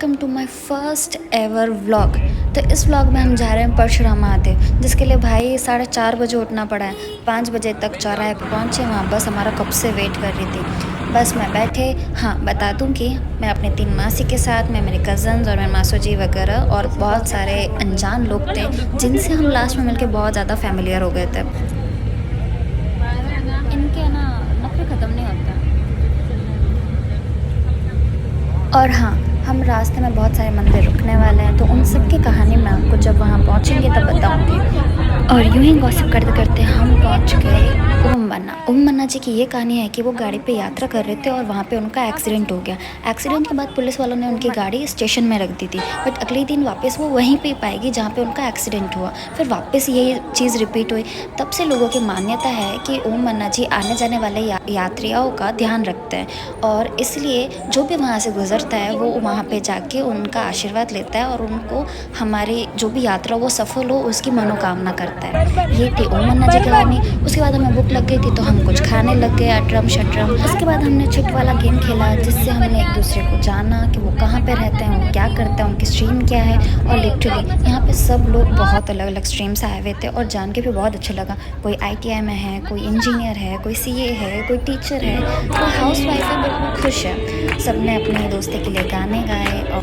Welcome to my first ever vlog. तो इस vlog में हम जा रहे हैं परशुराम महादेव, जिसके लिए भाई 4:30 बजे उठना पड़ा है। 5 बजे तक चौराहे पे पहुँचे, वहाँ बस हमारा कब से वेट कर रही थी। बस में बैठे। हाँ, बता दूँ कि मैं अपने 3 मासी के साथ में, मेरे कज़न्स और मेरे मासू जी वगैरह और बहुत सारे अनजान लोग थे, जिनसे हम लास्ट में मिलकर बहुत ज़्यादा फेमिलियर हो गए थे। इनके ना नखरे ख़त्म नहीं होता। और हाँ, हम रास्ते में बहुत सारे मंदिर रुकने वाले हैं, तो उन सब की कहानी मैं आपको जब वहाँ पहुँचेंगे तब बताऊँगी। और यूं ही गॉसिप करते करते हम पहुँच गए ओम मन्ना जी की। ये कहानी है कि वो गाड़ी पे यात्रा कर रहे थे और वहाँ पे उनका एक्सीडेंट हो गया। एक्सीडेंट के बाद पुलिस वालों ने उनकी गाड़ी स्टेशन में रख दी थी, बट अगले दिन वापस वो वहीं पे पाएगी जहाँ पे उनका एक्सीडेंट हुआ। फिर वापस यही चीज़ रिपीट हुई। तब से लोगों की मान्यता है कि ओम मन्ना जी आने जाने वाले यात्रियों का ध्यान रखते हैं, और इसलिए जो भी वहाँ से गुजरता है वो वहाँ पे जाके उनका आशीर्वाद लेता है और उनको हमारी जो भी यात्रा वो सफल हो उसकी मनोकामना करता है। ये थी ओम मन्ना जी की कहानी। उसके बाद हमें भूख लग गई थी तो हम कुछ खाने लग गए, अटरम शटरम। उसके बाद हमने चिट वाला गेम खेला, जिससे हमने एक दूसरे को जाना कि वो कहाँ पे रहते हैं, वो क्या करते हैं, उनकी स्ट्रीम क्या है। और लिटरली यहाँ पे सब लोग बहुत अलग अलग स्ट्रीम से आए हुए थे और जान के भी बहुत अच्छा लगा। कोई ITI में है, कोई इंजीनियर है, कोई CA है, कोई टीचर है, कोई हाउस वाइफ है, बट वो खुश है। सबने अपने दोस्ती के लिए गाने गाए और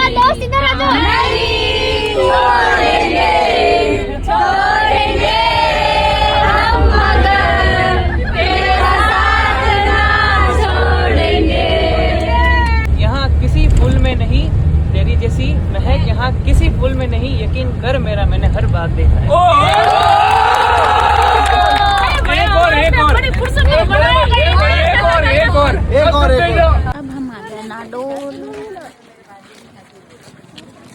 दोस्त इधर आ जाओ। नहीं छोड़ेंगे, छोड़ेंगे हम मगर तेरा साथ ना छोड़ेंगे। यहाँ किसी फूल में नहीं तेरी जैसी महक, यहाँ किसी फूल में नहीं, यकीन कर मेरा मैंने हर बात देखा है। एक और अब हम आ गए नाडोल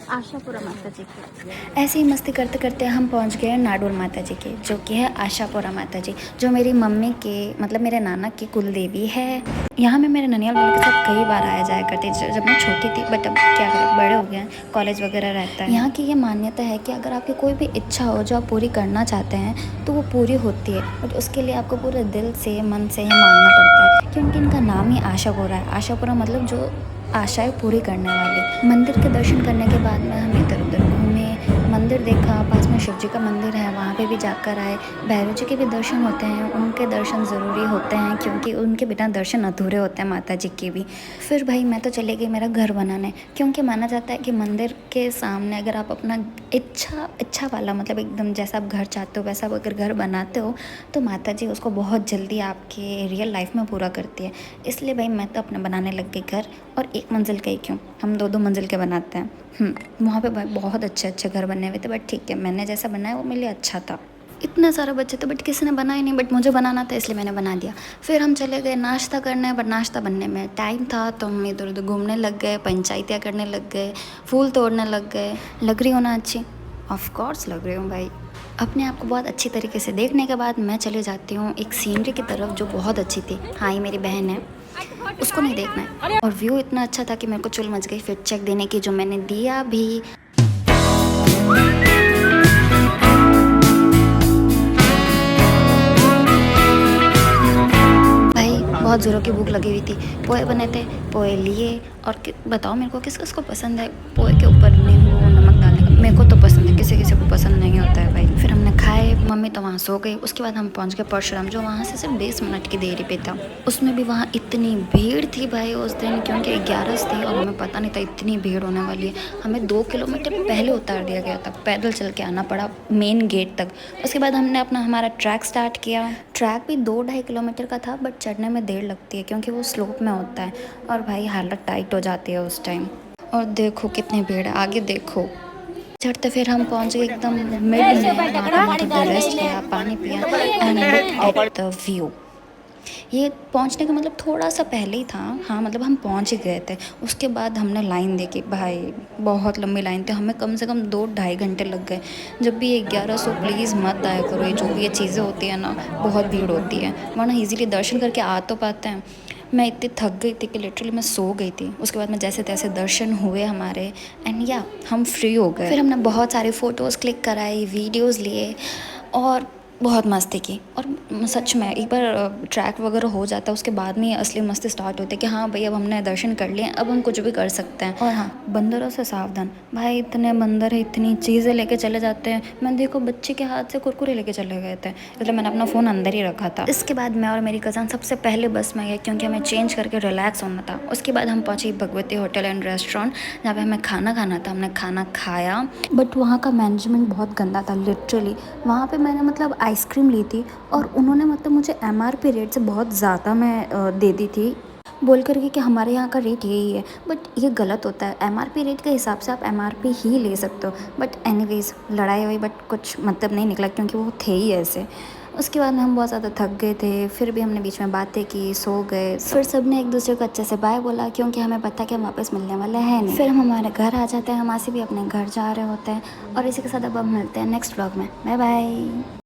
आशापुरा माता जी के। ऐसे ही मस्ती करते करते हम पहुंच गए नाडोल माता जी के, जो कि है आशापुरा माता जी, जो मेरी मम्मी के मतलब मेरे नाना की कुल देवी है। यहाँ मैं मेरे ननियाल वालों के साथ कई बार आया जाया करती जब मैं छोटी थी, बट अब क्या करें, बड़े हो गए हैं, कॉलेज वगैरह रहता है। यहाँ की ये मान्यता है कि अगर आपकी कोई भी इच्छा हो जो आप पूरी करना चाहते हैं तो वो पूरी होती है, बट उसके लिए आपको पूरे दिल से मन से ही मांगना पड़ता है, क्योंकि इनका नाम ही आशापुरा है। आशापुरा मतलब जो आशाएं पूरी करने वाली। मंदिर के दर्शन करने के बाद में हम इधर उधर घूमे, मंदिर देखा, पास में शिव जी का मंदिर है, वहाँ पे भी जाकर आए। भैरव जी के भी दर्शन होते हैं, उनके दर्शन ज़रूरी होते हैं क्योंकि उनके बिना दर्शन अधूरे होते हैं, माता जी के भी। फिर भाई मैं तो चली गई मेरा घर बनाने, क्योंकि माना जाता है कि मंदिर के सामने अगर आप अपना इच्छा वाला मतलब एकदम जैसा आप घर चाहते हो वैसा अगर घर बनाते हो तो माता जी उसको बहुत जल्दी आपके रियल लाइफ में पूरा करती है। इसलिए भाई मैं तो अपना बनाने लग गई घर, और 1 मंजिल का ही क्यों, हम 2-2 मंजिल के बनाते हैं। वहाँ पे भाई बहुत अच्छे अच्छे घर बने हुए थे, बट ठीक है, मैंने जैसा बनाया वो मेरे लिए अच्छा था। इतने सारे बच्चे थे बट किसी ने बनाया नहीं, बट मुझे बनाना था इसलिए मैंने बना दिया। फिर हम चले गए नाश्ता करने, बट नाश्ता बनने में टाइम था तो हम इधर उधर घूमने लग गए, पंचायतियाँ करने लग गए, फूल तोड़ने लग गए। लग रही हो ना अच्छी? ऑफ कोर्स लग रही हूँ भाई। अपने आप को बहुत अच्छी तरीके से देखने के बाद मैं चले जाती हूँ एक सीनरी की तरफ जो बहुत अच्छी थी। हाँ, ये मेरी बहन है, उसको नहीं देखना है। और व्यू इतना अच्छा था कि मेरे को चुल मच गई फिर चेक देने की, जो मैंने दिया भी। भाई बहुत ज़ोरों की भूख लगी हुई थी, पोहे बने थे, पोहे लिए। और बताओ मेरे को किस किस को पसंद है पोहे के ऊपर नींबू नमक डालने का? मेरे को तो पसंद है, किसी किसी को पसंद नहीं होता है भाई। फिर हमने खाए, मम्मी तो वहाँ सो गई। उसके बाद हम पहुँच गए परशुराम, जो वहाँ से सिर्फ 20 मिनट की देरी पे था। उसमें भी वहाँ इतनी भीड़ थी भाई उस दिन, क्योंकि 11 थी और हमें पता नहीं था इतनी भीड़ होने वाली है। हमें 2 किलोमीटर पहले उतार दिया गया था, पैदल चल के आना पड़ा मेन गेट तक। उसके बाद हमने हमारा ट्रैक स्टार्ट किया। ट्रैक भी 2-2.5 किलोमीटर का था, बट चढ़ने में देर लगती है क्योंकि वो स्लोप में होता है, और भाई हालत टाइट हो जाती है उस टाइम। और देखो कितनी भीड़ है, आगे देखो। चढ़ते फिर हम पहुंच गए एकदम मिड में, वहाँ पे हमने थोड़ा रेस्ट किया, पानी पिया and look at the view. ये पहुंचने का मतलब थोड़ा सा पहले ही था। हाँ, मतलब हम पहुंच ही गए थे। उसके बाद हमने लाइन देखी, भाई बहुत लंबी लाइन थी, हमें कम से कम 2-2.5 घंटे लग गए। जब भी ये 1100 प्लीज़ मत आया करो, ये जो भी ये चीज़ें होती है ना, बहुत भीड़ होती है, वरना ईज़िली दर्शन करके आ तो पाते हैं। मैं इतनी थक गई थी कि लिटरली मैं सो गई थी। उसके बाद में जैसे तैसे दर्शन हुए हमारे, एंड हम फ्री हो गए। फिर हमने बहुत सारे फ़ोटोज़ क्लिक कराई, वीडियोज़ लिए, और बहुत मस्ती की। और सच में एक बार ट्रैक वगैरह हो जाता है उसके बाद में असली मस्ती स्टार्ट होती है कि हाँ भाई अब हमने दर्शन कर लिए, अब हम कुछ भी कर सकते हैं। और हाँ, बंदरों से सावधान भाई, इतने बंदर है, इतनी चीज़ें लेके चले जाते हैं। मैं देखो बच्चे के हाथ से कुरकुरे लेके चले गए थे, मतलब मैंने अपना फ़ोन अंदर ही रखा था। इसके बाद मैं और मेरी कज़न सबसे पहले बस में गए क्योंकि हमें चेंज करके रिलैक्स होना था। उसके बाद हम पहुँचे भगवती होटल एंड रेस्टोरेंट जहाँ पे हमें खाना खाना था। हमने खाना खाया बट वहाँ का मैनेजमेंट बहुत गंदा था लिटरली। वहाँ पे मैंने मतलब आइसक्रीम ली थी और उन्होंने मतलब मुझे MRP रेट से बहुत ज़्यादा मैं दे दी थी, बोल करके कि हमारे यहाँ का रेट यही है। बट ये गलत होता है, MRP रेट के हिसाब से आप MRP ही ले सकते हो। बट एनीवेज लड़ाई हुई बट कुछ मतलब नहीं निकला क्योंकि वो थे ही ऐसे। उसके बाद हम बहुत ज़्यादा थक गए थे, फिर भी हमने बीच में बातें की, सो गए। फिर सब ने एक दूसरे को अच्छे से बाय बोला क्योंकि हमें पता है कि हम वापस मिलने वाले हैं नहीं। फिर हम हमारे घर आ जाते हैं, हमासी भी अपने घर जा रहे होते हैं। और इसी के साथ अब हम मिलते हैं नेक्स्ट व्लॉग में। Bye bye.